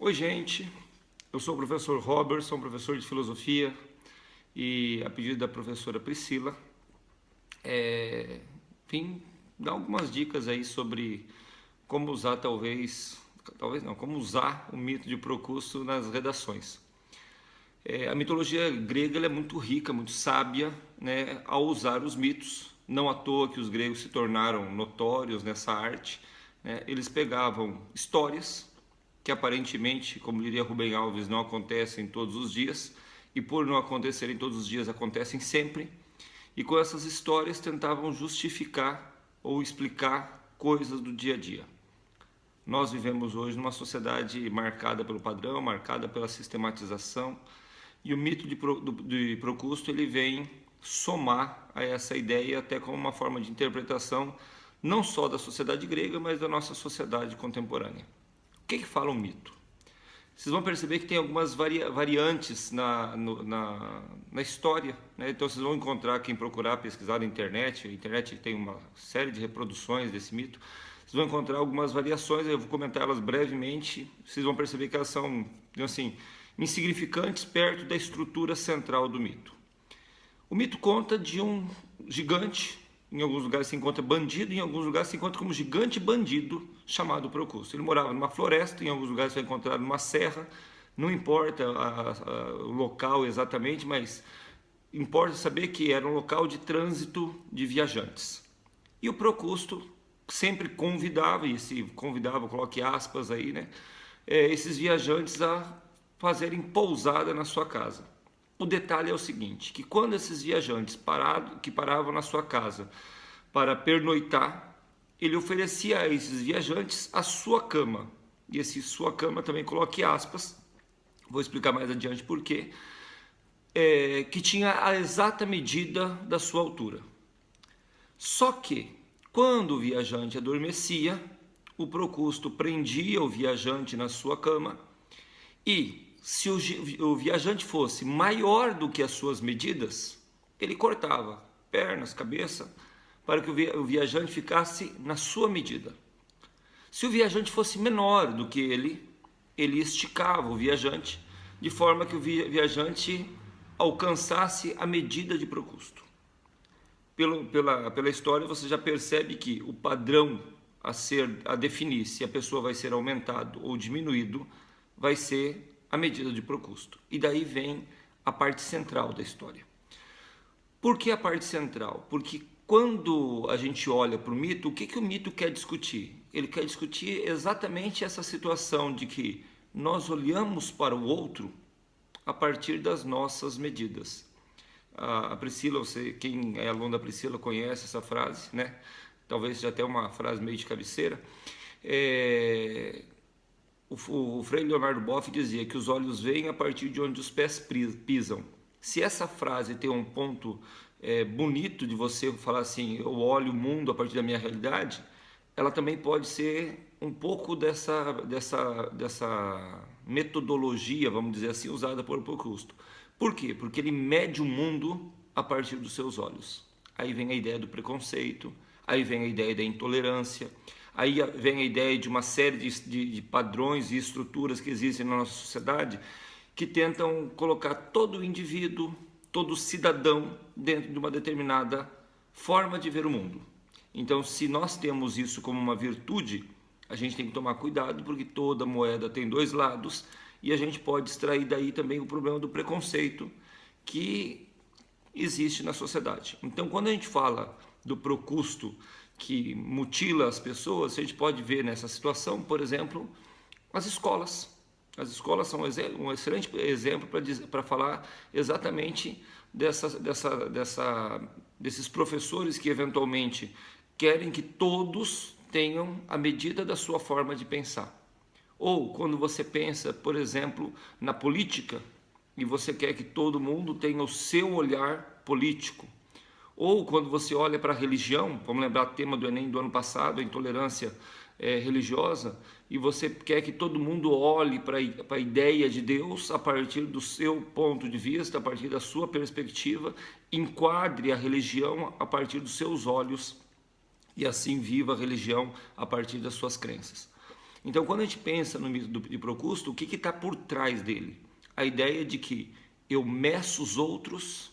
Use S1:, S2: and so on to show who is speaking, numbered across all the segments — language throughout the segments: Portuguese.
S1: Oi, gente. Eu sou o professor Robertson, professor de filosofia, e a pedido da professora Priscila, vim dar algumas dicas aí sobre como usar talvez não, como usar o mito de Procusto nas redações. A mitologia grega ela é muito rica, muito sábia, né, ao usar os mitos. Não à toa que os gregos se tornaram notórios nessa arte. Né? Eles pegavam histórias que aparentemente, como diria Rubem Alves, não acontecem todos os dias, e por não acontecerem todos os dias, acontecem sempre, e com essas histórias tentavam justificar ou explicar coisas do dia a dia. Nós vivemos hoje numa sociedade marcada pelo padrão, marcada pela sistematização, e o mito de Procusto ele vem somar a essa ideia até como uma forma de interpretação não só da sociedade grega, mas da nossa sociedade contemporânea. O que fala o mito? Vocês vão perceber que tem algumas variantes na história. Né? Então vocês vão encontrar, quem procurar pesquisar na internet, a internet tem uma série de reproduções desse mito, vocês vão encontrar algumas variações, eu vou comentar elas brevemente, vocês vão perceber que elas são, assim, insignificantes perto da estrutura central do mito. O mito conta de um gigante, em alguns lugares se encontra bandido, em alguns lugares se encontra como gigante bandido chamado Procusto. Ele morava numa floresta, em alguns lugares foi encontrado numa serra, não importa o local exatamente, mas importa saber que era um local de trânsito de viajantes. E o Procusto sempre convidava, e se convidava, coloque aspas aí, né, esses viajantes a fazerem pousada na sua casa. O detalhe é o seguinte, que quando esses viajantes paravam na sua casa para pernoitar, ele oferecia a esses viajantes a sua cama. E esse sua cama também coloque aspas, vou explicar mais adiante por quê, que tinha a exata medida da sua altura. Só que, quando o viajante adormecia, o Procusto prendia o viajante na sua cama e, se o viajante fosse maior do que as suas medidas, ele cortava pernas, cabeça, para que o viajante ficasse na sua medida. Se o viajante fosse menor do que ele esticava o viajante, de forma que o viajante alcançasse a medida de Procusto. Pela história, você já percebe que o padrão a definir se a pessoa vai ser aumentado ou diminuído vai ser a medida de Procusto. E daí vem a parte central da história. Por que a parte central? Porque quando a gente olha para o mito, o que o mito quer discutir? Ele quer discutir exatamente essa situação de que nós olhamos para o outro a partir das nossas medidas. A Priscila, quem é aluno da Priscila conhece essa frase, né? Talvez seja até uma frase meio de cabeceira. O Frei Leonardo Boff dizia que os olhos veem a partir de onde os pés pisam. Se essa frase tem um ponto bonito de você falar assim, eu olho o mundo a partir da minha realidade, ela também pode ser um pouco dessa metodologia, vamos dizer assim, usada por Procusto. Por quê? Porque ele mede o mundo a partir dos seus olhos. Aí vem a ideia do preconceito, aí vem a ideia da intolerância, aí vem a ideia de uma série de padrões e estruturas que existem na nossa sociedade que tentam colocar todo o indivíduo, todo cidadão dentro de uma determinada forma de ver o mundo. Então, se nós temos isso como uma virtude, a gente tem que tomar cuidado porque toda moeda tem dois lados e a gente pode extrair daí também o problema do preconceito que existe na sociedade. Então, quando a gente fala do Procusto que mutila as pessoas, a gente pode ver nessa situação, por exemplo, as escolas. As escolas são um excelente exemplo para falar exatamente desses professores que eventualmente querem que todos tenham a medida da sua forma de pensar. Ou quando você pensa, por exemplo, na política e você quer que todo mundo tenha o seu olhar político. Ou quando você olha para a religião, vamos lembrar o tema do Enem do ano passado, a intolerância religiosa, e você quer que todo mundo olhe para a ideia de Deus a partir do seu ponto de vista, a partir da sua perspectiva, enquadre a religião a partir dos seus olhos e assim viva a religião a partir das suas crenças. Então, quando a gente pensa no mito de Procusto, o que está por trás dele? A ideia de que eu meço os outros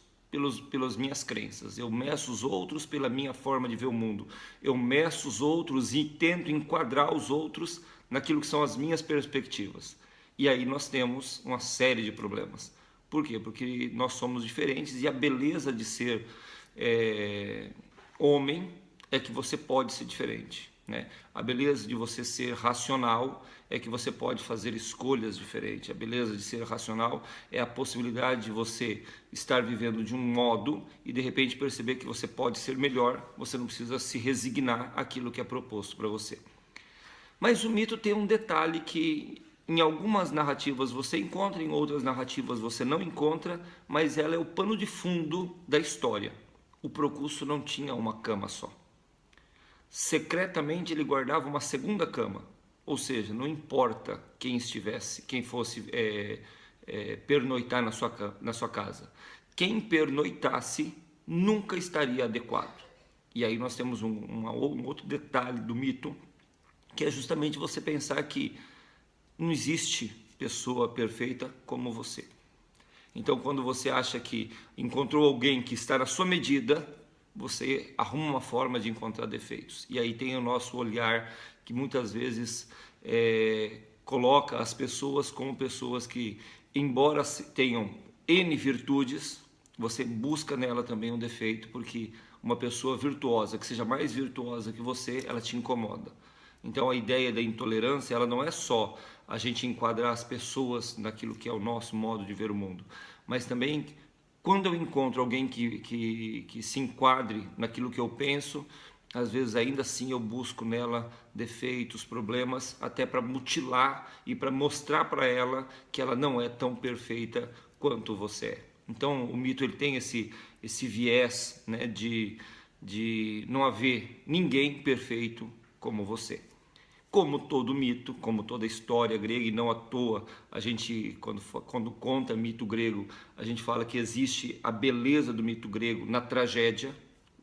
S1: pelas minhas crenças, eu meço os outros pela minha forma de ver o mundo, eu meço os outros e tento enquadrar os outros naquilo que são as minhas perspectivas. E aí nós temos uma série de problemas. Por quê? Porque nós somos diferentes e a beleza de ser homem é que você pode ser diferente, né? A beleza de você ser racional é que você pode fazer escolhas diferentes. A beleza de ser racional é a possibilidade de você estar vivendo de um modo e de repente perceber que você pode ser melhor, você não precisa se resignar àquilo que é proposto para você. Mas o mito tem um detalhe que em algumas narrativas você encontra, em outras narrativas você não encontra, mas ela é o pano de fundo da história. O Procusto não tinha uma cama só. Secretamente ele guardava uma segunda cama, ou seja, não importa quem estivesse, quem fosse pernoitar na sua casa, quem pernoitasse nunca estaria adequado. E aí nós temos um outro detalhe do mito, que é justamente você pensar que não existe pessoa perfeita como você. Então, quando você acha que encontrou alguém que está na sua medida, você arruma uma forma de encontrar defeitos. E aí tem o nosso olhar que muitas vezes coloca as pessoas como pessoas que, embora tenham N virtudes, você busca nela também um defeito, porque uma pessoa virtuosa, que seja mais virtuosa que você, ela te incomoda. Então a ideia da intolerância, ela não é só a gente enquadrar as pessoas naquilo que é o nosso modo de ver o mundo, mas também quando eu encontro alguém que se enquadre naquilo que eu penso, às vezes ainda assim eu busco nela defeitos, problemas, até para mutilar e para mostrar para ela que ela não é tão perfeita quanto você é. Então o mito ele tem esse viés, né, de não haver ninguém perfeito como você. Como todo mito, como toda história grega, e não à toa, a gente, quando conta mito grego, a gente fala que existe a beleza do mito grego na tragédia,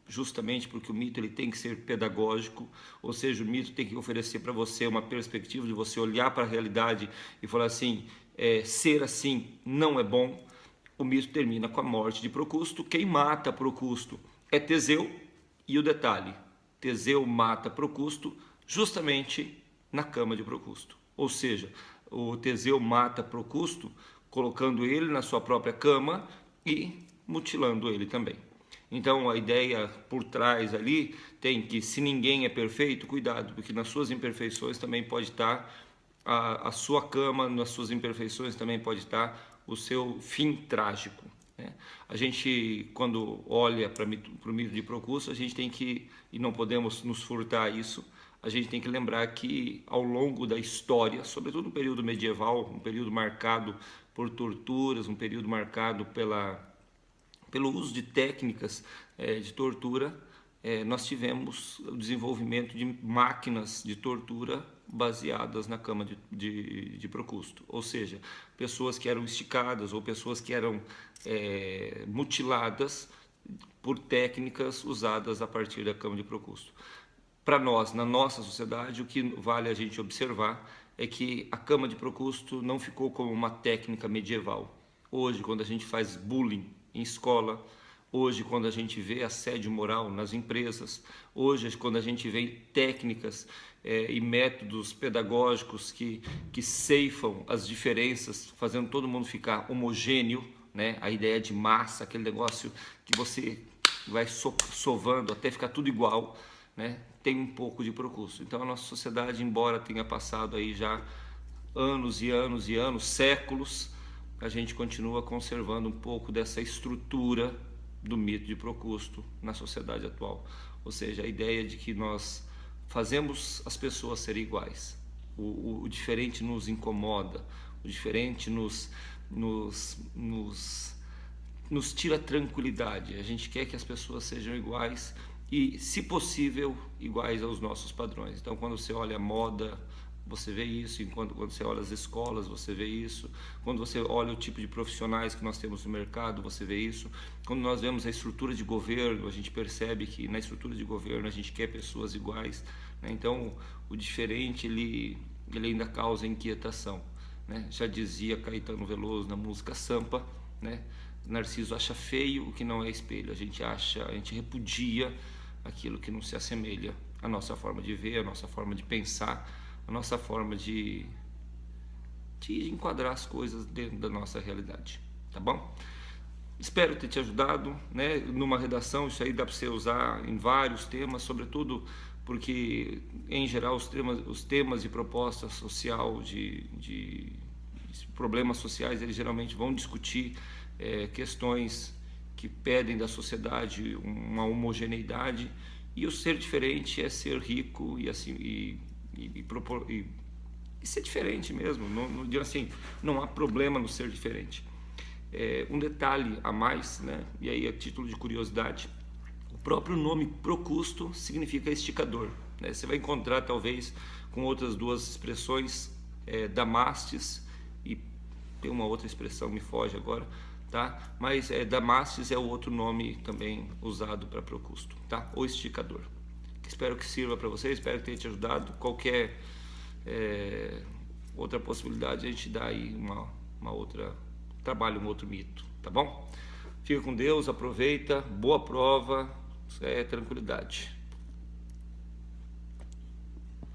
S1: justamente porque o mito ele tem que ser pedagógico, ou seja, o mito tem que oferecer para você uma perspectiva de você olhar para a realidade e falar assim, ser assim não é bom. O mito termina com a morte de Procusto. Quem mata Procusto é Teseu, e o detalhe, Teseu mata Procusto justamente na cama de Procusto. Ou seja, o Teseu mata Procusto colocando ele na sua própria cama e mutilando ele também. Então a ideia por trás ali tem que, se ninguém é perfeito, cuidado, porque nas suas imperfeições também pode estar a sua cama, nas suas imperfeições também pode estar o seu fim trágico, né? A gente, quando olha para o mito de Procusto, a gente tem que, e não podemos nos furtar isso, a gente tem que lembrar que ao longo da história, sobretudo no período medieval, um período marcado por torturas, um período marcado pelo uso de técnicas de tortura, nós tivemos o desenvolvimento de máquinas de tortura baseadas na cama de Procusto, ou seja, pessoas que eram esticadas ou pessoas que eram mutiladas por técnicas usadas a partir da cama de Procusto. Para nós, na nossa sociedade, o que vale a gente observar é que a cama de Procusto não ficou como uma técnica medieval. Hoje, quando a gente faz bullying em escola, hoje, quando a gente vê assédio moral nas empresas, hoje, quando a gente vê técnicas e métodos pedagógicos que ceifam as diferenças, fazendo todo mundo ficar homogêneo, né? A ideia de massa, aquele negócio que você vai sovando até ficar tudo igual, né? Tem um pouco de Procusto. Então a nossa sociedade, embora tenha passado aí já anos e anos e anos, séculos, a gente continua conservando um pouco dessa estrutura do mito de Procusto na sociedade atual. Ou seja, a ideia de que nós fazemos as pessoas serem iguais. O diferente nos incomoda, o diferente nos tira tranquilidade. A gente quer que as pessoas sejam iguais e, se possível, iguais aos nossos padrões. Então, quando você olha a moda, você vê isso. Enquanto quando você olha as escolas, você vê isso. Quando você olha o tipo de profissionais que nós temos no mercado, você vê isso. Quando nós vemos a estrutura de governo, a gente percebe que na estrutura de governo a gente quer pessoas iguais, né? Então, o diferente, ele ainda causa inquietação, né? Já dizia Caetano Veloso na música Sampa, né? Narciso acha feio o que não é espelho, a gente repudia aquilo que não se assemelha à nossa forma de ver, à nossa forma de pensar, à nossa forma de enquadrar as coisas dentro da nossa realidade, tá bom? Espero ter te ajudado, né? Numa redação, isso aí dá para você usar em vários temas, sobretudo porque, em geral, os temas de proposta social, de problemas sociais, eles geralmente vão discutir questões que pedem da sociedade uma homogeneidade, e o ser diferente é ser rico e assim e ser diferente mesmo. Não, assim, não há problema no ser diferente. Um detalhe a mais, né? E aí a título de curiosidade, o próprio nome Procusto significa esticador, né? Você vai encontrar talvez com outras duas expressões, Damastes, e tem uma outra expressão, me foge agora, tá? Mas Damastes é o outro nome também usado para Procusto, tá? Ou esticador. Espero que sirva para você, espero que tenha te ajudado. Qualquer outra possibilidade, a gente dá aí uma outra trabalho, um outro mito, tá bom? Fica com Deus, aproveita, boa prova, tranquilidade.